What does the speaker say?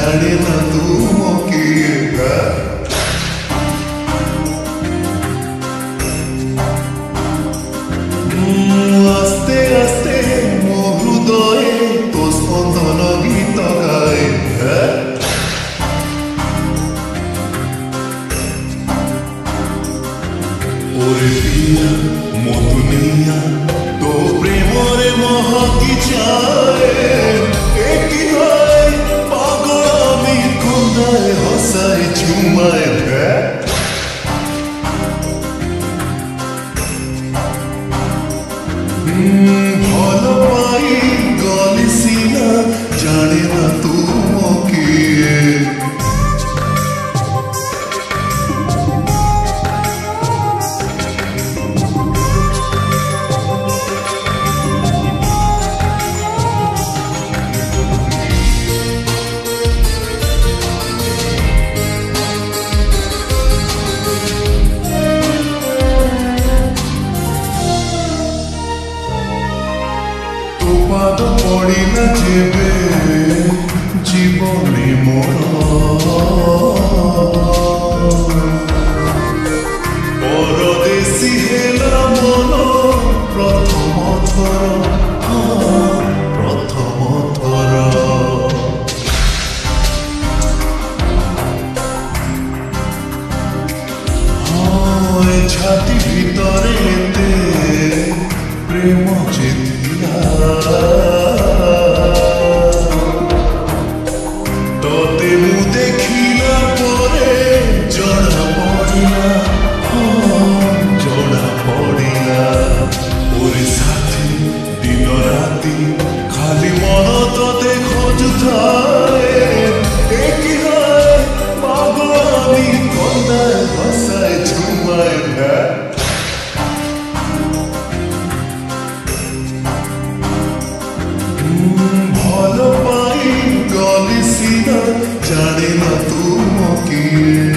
जाने ना तू किए आस्ते आस्ते मो हृदय तो स्पंदन गीत गाए ओरे पिया मो दुनिया तो प्रेम रे महकी जाए एक हाय पागल मी खुदाए हसाए झुमाए भल पाई गली सीना जाने ना तू किए पाद पड़ी न जेबे जीवने मोर परदेसी हेला मन प्रथम थर प्रथम थर छाती भितरे एते प्रेम चेतिला तोते मु देखिला परे जड़ा पड़िला जड़ा पड़िला ओरे साथी दिन राती खाली मन तोते खोजुथाए एक हाय पागलामी कंदाए हसाए झुमाए भल पाई गली सीना जाने ना तू किए।